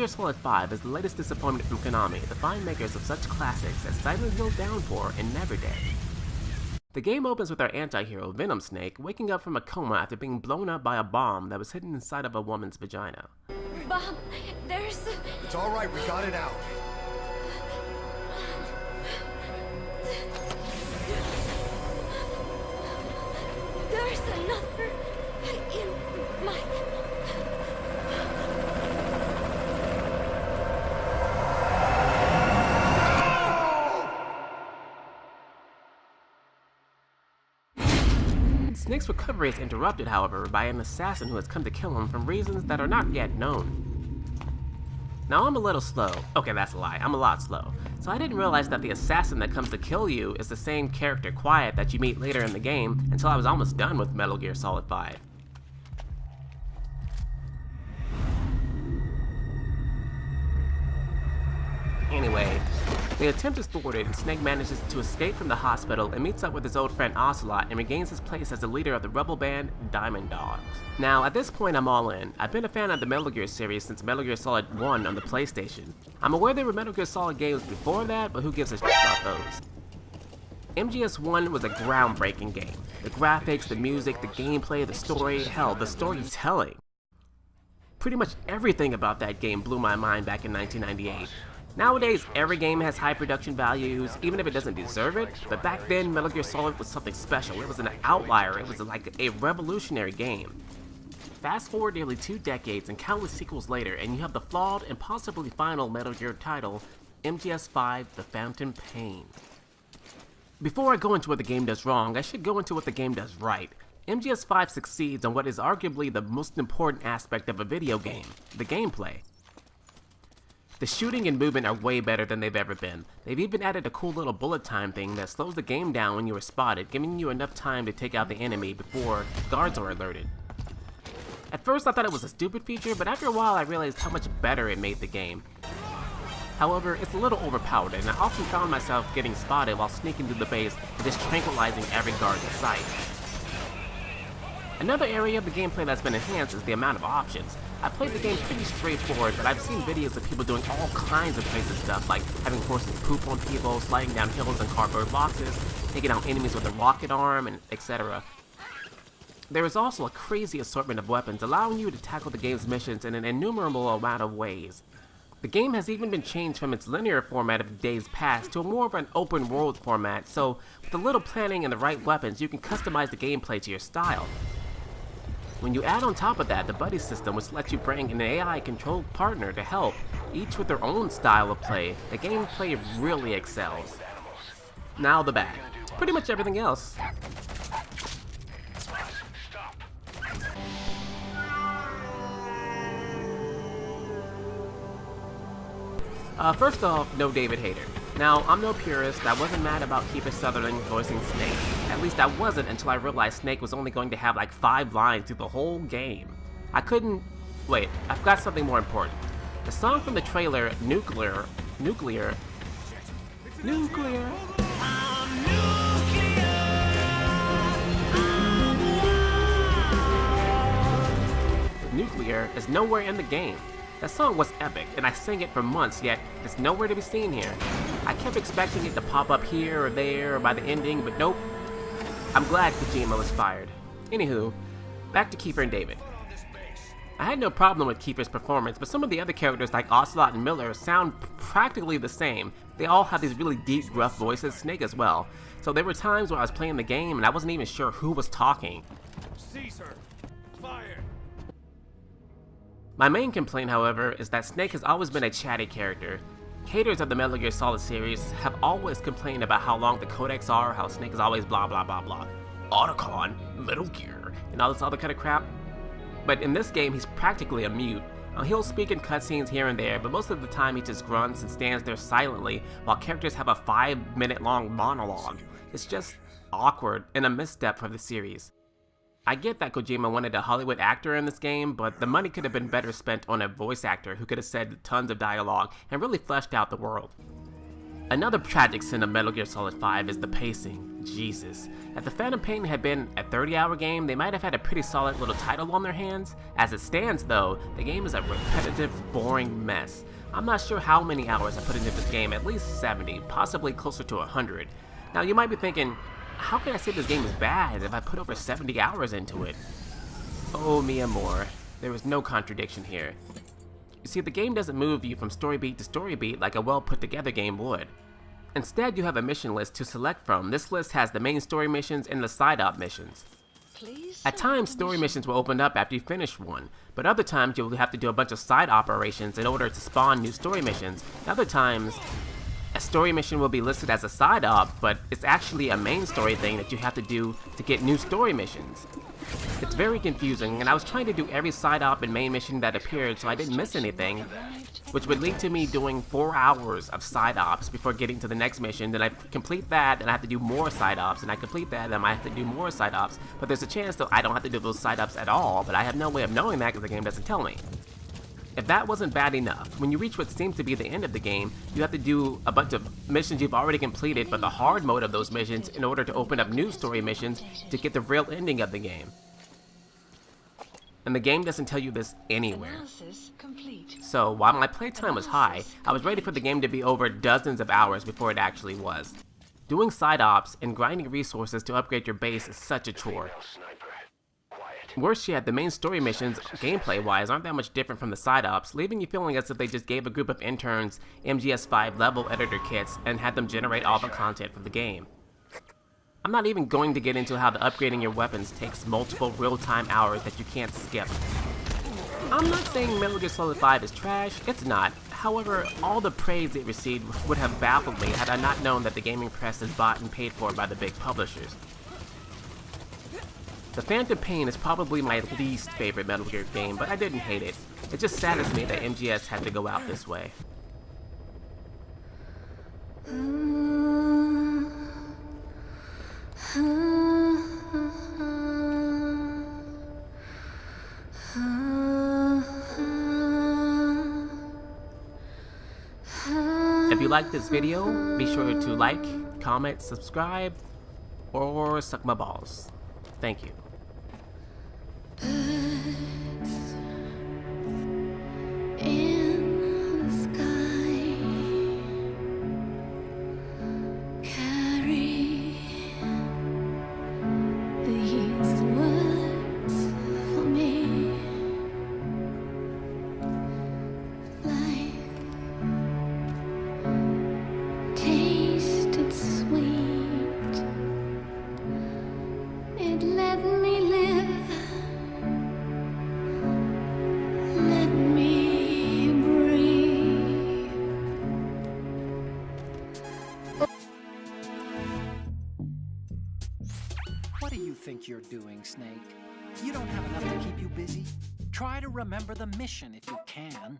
Gear Solid 5 is the latest disappointment from Konami, the fine makers of such classics as Silent Hill Downpour and Never Day. The game opens with our anti-hero, Venom Snake, waking up from a coma after being blown up by a bomb that was hidden inside of a woman's vagina. Bob, there's... It's alright, we got it out. There's another in my... Snake's recovery is interrupted, however, by an assassin who has come to kill him for reasons that are not yet known. Now, I'm a little slow. Okay, that's a lie. I'm a lot slow. So I didn't realize that the assassin that comes to kill you is the same character, Quiet, that you meet later in the game until I was almost done with Metal Gear Solid 5. Anyway, the attempt is thwarted and Snake manages to escape from the hospital and meets up with his old friend Ocelot and regains his place as the leader of the rebel band Diamond Dogs. Now, at this point I'm all in. I've been a fan of the Metal Gear series since Metal Gear Solid 1 on the PlayStation. I'm aware there were Metal Gear Solid games before that, but who gives a shit about those? MGS1 was a groundbreaking game. The graphics, the music, the gameplay, the story, hell, the storytelling. Pretty much everything about that game blew my mind back in 1998. Nowadays, every game has high production values, even if it doesn't deserve it, but back then, Metal Gear Solid was something special. It was an outlier. It was like a revolutionary game. Fast forward nearly 2 decades and countless sequels later, and you have the flawed and possibly final Metal Gear title, MGS5: The Phantom Pain. Before I go into what the game does wrong, I should go into what the game does right. MGS5 succeeds on what is arguably the most important aspect of a video game, the gameplay. The shooting and movement are way better than they've ever been. They've even added a cool little bullet time thing that slows the game down when you are spotted, giving you enough time to take out the enemy before guards are alerted. At first I thought it was a stupid feature, but after a while I realized how much better it made the game. However, it's a little overpowered, and I often found myself getting spotted while sneaking through the base and just tranquilizing every guard in sight. Another area of the gameplay that's been enhanced is the amount of options. I played the game pretty straightforward, but I've seen videos of people doing all kinds of crazy stuff, like having horses poop on people, sliding down hills in cardboard boxes, taking out enemies with a rocket arm, and etc. There is also a crazy assortment of weapons, allowing you to tackle the game's missions in an innumerable amount of ways. The game has even been changed from its linear format of days past to more of an open world format, so with a little planning and the right weapons, you can customize the gameplay to your style. When you add on top of that the buddy system, which lets you bring an AI-controlled partner to help, each with their own style of play, the gameplay really excels. Now the bad. Pretty much everything else. First off, no David Hayter. Now, I'm no purist. I wasn't mad about Kiefer Sutherland voicing Snake. At least I wasn't until I realized Snake was only going to have like 5 lines through the whole game. I couldn't... Wait, I forgot something more important. The song from the trailer, Nuclear... Nuclear... Nuclear is nowhere in the game. That song was epic, and I sang it for months, yet it's nowhere to be seen here. I kept expecting it to pop up here or there or by the ending, but nope. I'm glad Kojima was fired. Anywho, back to Kiefer and David. I had no problem with Kiefer's performance, but some of the other characters like Ocelot and Miller sound practically the same. They all have these really deep, gruff voices, Snake as well. So there were times where I was playing the game and I wasn't even sure who was talking. Caesar, fire. My main complaint, however, is that Snake has always been a chatty character. Haters of the Metal Gear Solid series have always complained about how long the codecs are, how Snake is always blah blah blah blah. Otacon, Metal Gear, and all this other kind of crap. But in this game, he's practically a mute. Now, he'll speak in cutscenes here and there, but most of the time he just grunts and stands there silently while characters have a 5-minute long monologue. It's just awkward and a misstep for the series. I get that Kojima wanted a Hollywood actor in this game, but the money could have been better spent on a voice actor who could have said tons of dialogue and really fleshed out the world. Another tragic sin of Metal Gear Solid 5 is the pacing. Jesus. If the Phantom Pain had been a 30-hour game, they might have had a pretty solid little title on their hands. As it stands though, the game is a repetitive, boring mess. I'm not sure how many hours I put into this game, at least 70, possibly closer to 100. Now you might be thinking, how can I say this game is bad if I put over 70 hours into it? Oh, mi amor, there is no contradiction here. You see, the game doesn't move you from story beat to story beat like a well put together game would. Instead, you have a mission list to select from. This list has the main story missions and the side op missions. At times, story missions will open up after you finish one, but other times you'll have to do a bunch of side operations in order to spawn new story missions. Other times, a story mission will be listed as a side op, but it's actually a main story thing that you have to do to get new story missions. It's very confusing, and I was trying to do every side op and main mission that appeared so I didn't miss anything, which would lead to me doing 4 hours of side ops before getting to the next mission. Then I complete that, and I have to do more side ops, and I complete that, and I have to do more side ops. But there's a chance that I don't have to do those side ops at all, but I have no way of knowing that because the game doesn't tell me. If that wasn't bad enough, when you reach what seems to be the end of the game, you have to do a bunch of missions you've already completed, but the hard mode of those missions in order to open up new story missions to get the real ending of the game. And the game doesn't tell you this anywhere. So while my playtime was high, I was ready for the game to be over dozens of hours before it actually was. Doing side ops and grinding resources to upgrade your base is such a chore. Worse yet, the main story missions, gameplay-wise, aren't that much different from the side ops, leaving you feeling as if they just gave a group of interns MGS5 level editor kits and had them generate all the content for the game. I'm not even going to get into how the upgrading your weapons takes multiple real-time hours that you can't skip. I'm not saying Metal Gear Solid 5 is trash, it's not. However, all the praise it received would have baffled me had I not known that the gaming press is bought and paid for by the big publishers. The Phantom Pain is probably my least favorite Metal Gear game, but I didn't hate it. It just saddens me that MGS had to go out this way. If you liked this video, be sure to like, comment, subscribe, or suck my balls. Thank you. In the sky, carry these words for me. Life tasted sweet. It let me live. Let me breathe. What do you think you're doing, Snake? You don't have enough to keep you busy? Try to remember the mission if you can.